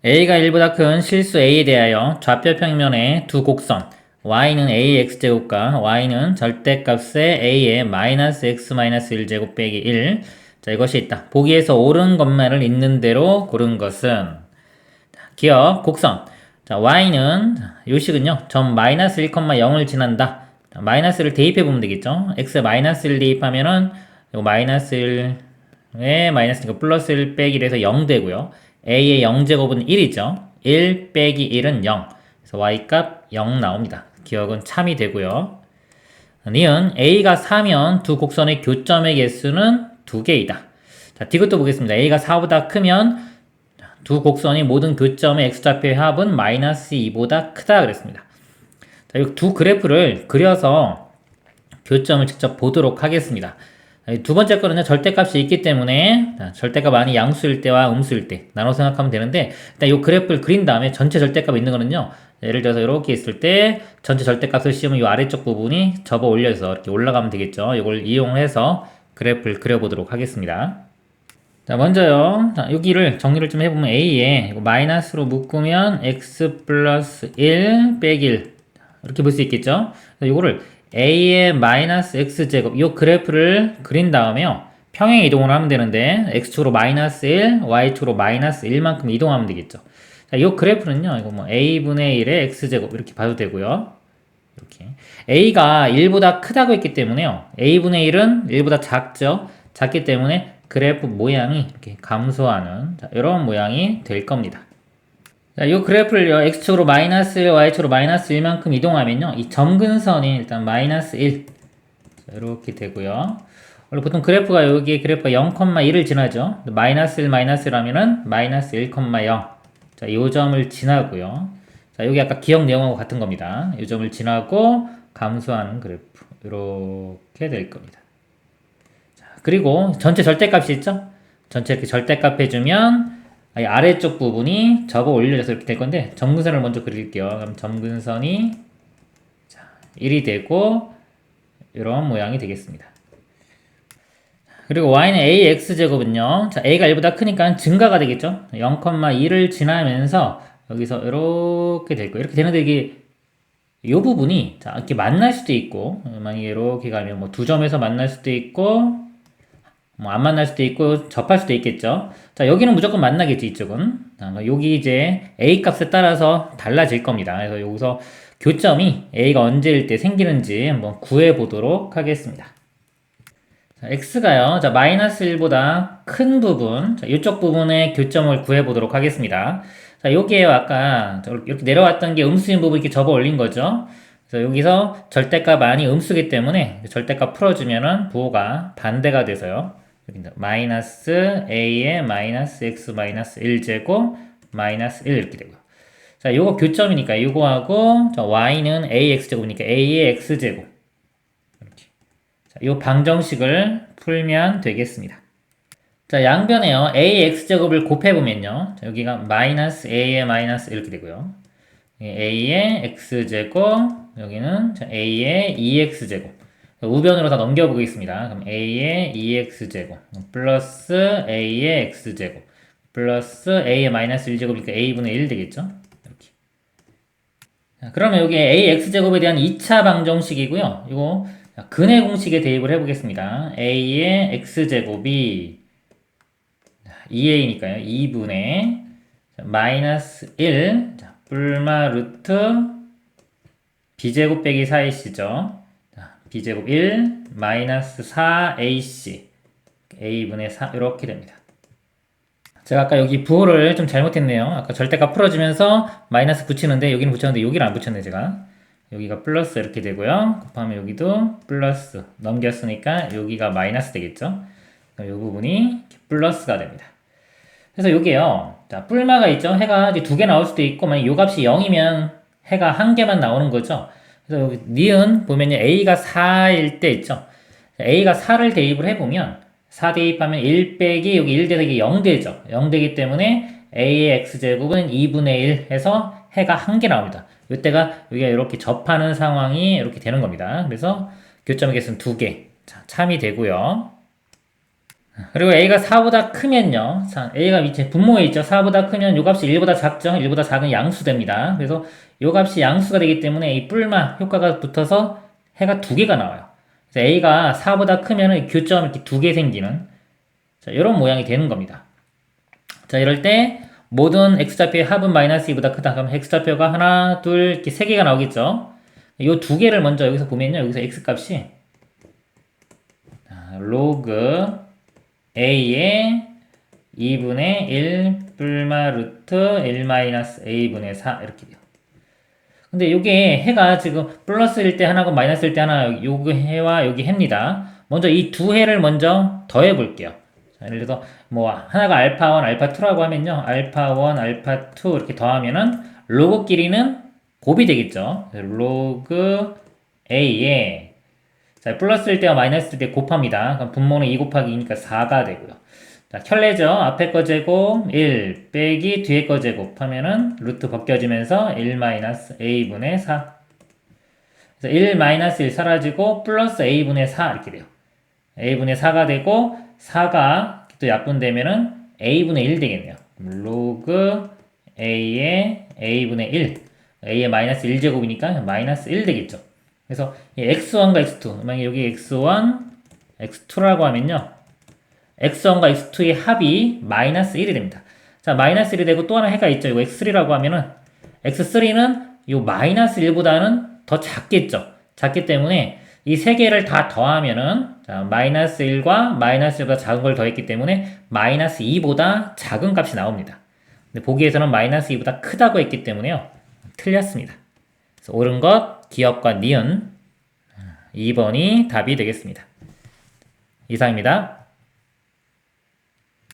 a가 1보다 큰 실수 a에 대하여 좌표 평면의 두 곡선 y는 ax제곱과 y는 절대값의 a의 마이너스 x 마이너스 1제곱 빼기 1. 자, 이것이 있다. 보기에서 옳은 것만을 있는 대로 고른 것은 기억 곡선. 자, y는 요 식은요. 점 마이너스 1,0을 지난다. 자, 마이너스를 대입해 보면 되겠죠. x에 마이너스 1 대입하면은 요 마이너스 1에 마이너스 플러스 1 빼기 1에서 0 되고요. a의 0제곱은 1이죠. 1 빼기 1은 0. 그래서 y값 0 나옵니다. 기억은 참이 되고요. 니은 a가 4면 두 곡선의 교점의 개수는 2개이다. 자, 디귿도 보겠습니다. a가 4보다 크면 두 곡선이 모든 교점의 x좌표의 합은 마이너스 2보다 크다 그랬습니다. 자, 이 두 그래프를 그려서 교점을 직접 보도록 하겠습니다. 두 번째 거는요, 절대값이 있기 때문에 절대값 아니 양수일 때와 음수일 때 나눠 생각하면 되는데, 일단 이 그래프를 그린 다음에 전체 절대값 있는 거는요, 예를 들어서 이렇게 있을 때 전체 절대값을 씌우면 이 아래쪽 부분이 접어 올려서 이렇게 올라가면 되겠죠. 이걸 이용해서 그래프를 그려보도록 하겠습니다. 자, 먼저요. 자, 여기를 정리를 좀 해보면 a에 이거 마이너스로 묶으면 x 플러스 1 빼기 1 이렇게 볼 수 있겠죠. 이거를 a의 마이너스 x제곱 이 그래프를 그린 다음에요. 평행 이동을 하면 되는데 x축으로 마이너스 1, y축으로 마이너스 1만큼 이동하면 되겠죠. 자, 이 그래프는요. 이거 뭐 a분의 1의 x제곱 이렇게 봐도 되고요. 이렇게 a가 1보다 크다고 했기 때문에요. a분의 1은 1보다 작죠. 작기 때문에 그래프 모양이 이렇게 감소하는 이런 모양이 될 겁니다. 자, 이 그래프를요, x축으로 마이너스 1, y축으로 마이너스 1만큼 이동하면요, 이 점근선이 일단 마이너스 1 이렇게 되고요. 원래 보통 그래프가 여기 그래프가 0,1을 지나죠. 마이너스 1, 마이너스 1 하면은 마이너스 1,0. 자, 이 점을 지나고요. 자, 여기 아까 기억 내용하고 같은 겁니다. 이 점을 지나고 감소하는 그래프 이렇게 될 겁니다. 그리고 전체 절대값이 있죠? 전체 이렇게 절대값 해주면 아래쪽 부분이 접어 올려져서 이렇게 될 건데 점근선을 먼저 그릴게요. 그럼 점근선이 1이 되고 이런 모양이 되겠습니다. 그리고 y는 ax제곱은요. 자, a가 1보다 크니까 증가가 되겠죠? 0,2를 지나면서 여기서 이렇게 될 거예요. 이렇게 되는데 이게 이 부분이 자, 이렇게 만날 수도 있고 만약에 이렇게 가면 뭐 두 점에서 만날 수도 있고 뭐 안 만날 수도 있고 접할 수도 있겠죠. 자, 여기는 무조건 만나겠지, 이쪽은. 여기 이제 a 값에 따라서 달라질 겁니다. 그래서 여기서 교점이 a가 언제일 때 생기는지 한번 구해 보도록 하겠습니다. 자, x가요. 자, 마이너스 1보다 큰 부분, 자, 이쪽 부분의 교점을 구해 보도록 하겠습니다. 자, 여기에요. 아까 이렇게 내려왔던 게 음수인 부분 이렇게 접어 올린 거죠. 그래서 여기서 절대값 아니 음수기 때문에 절대값 풀어주면은 부호가 반대가 돼서요. 마이너스 a의 마이너스 x 마이너스 1제곱 마이너스 1 이렇게 되고요. 자, 요거 교점이니까 요거하고 자, y는 ax제곱이니까 a의 x제곱 이렇게. 자, 요 방정식을 풀면 되겠습니다. 자, 양변에요. ax제곱을 곱해보면요. 자, 여기가 마이너스 a의 마이너스 이렇게 되고요. a의 x제곱 여기는 자, a의 2x제곱 우변으로 다 넘겨보겠습니다. 그럼 a의 2x제곱 플러스 a의 x제곱 플러스 a의 마이너스 1제곱이니까 a분의 1 되겠죠? 이렇게. 자, 그러면 여기 ax제곱에 대한 2차 방정식이고요. 이거 근의 공식에 대입을 해보겠습니다. a의 x제곱이 2a니까요. 2분의 마이너스 1 자, 뿔마 루트 b제곱 빼기 4ac죠. b제곱 1 마이너스 4ac a분의 4 이렇게 됩니다. 제가 아까 여기 부호를 좀 잘못했네요. 아까 절대값 풀어주면서 마이너스 붙이는데 여기는 붙였는데 여기를 안 붙였네 제가. 여기가 플러스 이렇게 되고요. 곱하면 여기도 플러스 넘겼으니까 여기가 마이너스 되겠죠. 이 부분이 플러스가 됩니다. 그래서 여기에요. 자, 뿔마가 있죠. 해가 이제 2개 나올 수도 있고 만약 요 값이 0이면 해가 1개만 나오는 거죠. 그래서 여기 니은 보면요. a가 4일 때 있죠. a가 4를 대입을 해보면 4 대입하면 1 빼기 여기 1 대기 0 되죠. 0 되기 때문에 a의 x제곱은 2분의 1 해서 해가 1개 나옵니다. 이때가 여기가 이렇게 접하는 상황이 이렇게 되는 겁니다. 그래서 교점의 개수는 2개. 자, 참이 되고요. 그리고 a가 4보다 크면요. 자, a가 밑에 분모에 있죠. 4보다 크면 요 값이 1보다 작죠. 1보다 작은 양수됩니다. 그래서 요 값이 양수가 되기 때문에 이 뿔마 효과가 붙어서 해가 두 개가 나와요. 그래서 a가 4보다 크면은 교점 이렇게 두 개 생기는 자, 이런 모양이 되는 겁니다. 자, 이럴 때 모든 x좌표의 합은 마이너스 2보다 크다. 그럼 x좌표가 하나, 둘, 이렇게 세 개가 나오겠죠. 요 두 개를 먼저 여기서 보면요. 여기서 x값이 로그 a의 2분의 1 뿔마 루트 1 마이너스 a분의 4 이렇게 돼요. 근데 요게 해가 지금 플러스일 때 하나고 마이너스일 때 하나 요거 해와 여기 해입니다. 먼저 이 두 해를 먼저 더해 볼게요. 자, 예를 들어서 뭐 하나가 알파 1, 알파 2라고 하면요. 알파 1, 알파 2 이렇게 더하면은 로그끼리는 곱이 되겠죠. 로그 a에 자, 플러스일 때와 마이너스일 때 곱합니다. 그럼 분모는 2 곱하기 2니까 4가 되고요. 자, 켤레죠. 앞에 거 제곱 1 빼기 뒤에 거 제곱 하면은 루트 벗겨지면서 1 마이너스 a분의 4. 그래서 1 마이너스 1 사라지고 플러스 a분의 4 이렇게 돼요. a분의 4가 되고 4가 또 약분되면은 a분의 1 되겠네요. 로그 a의 a분의 1. a의 마이너스 1제곱이니까 마이너스 1 되겠죠. 그래서 x1과 x2, 만약에 여기 x1, x2라고 하면요. x1과 x2의 합이 마이너스 1이 됩니다. 자, 마이너스 1이 되고 또 하나 해가 있죠. 이거 x3라고 하면은 x3는 요 마이너스 1보다는 더 작겠죠. 작기 때문에 이 세 개를 다 더하면은 자, 마이너스 1과 마이너스 1보다 작은 걸 더했기 때문에 마이너스 2보다 작은 값이 나옵니다. 근데 보기에서는 마이너스 2보다 크다고 했기 때문에요. 틀렸습니다. 그래서 옳은 것 기억과 니은 2번이 답이 되겠습니다. 이상입니다.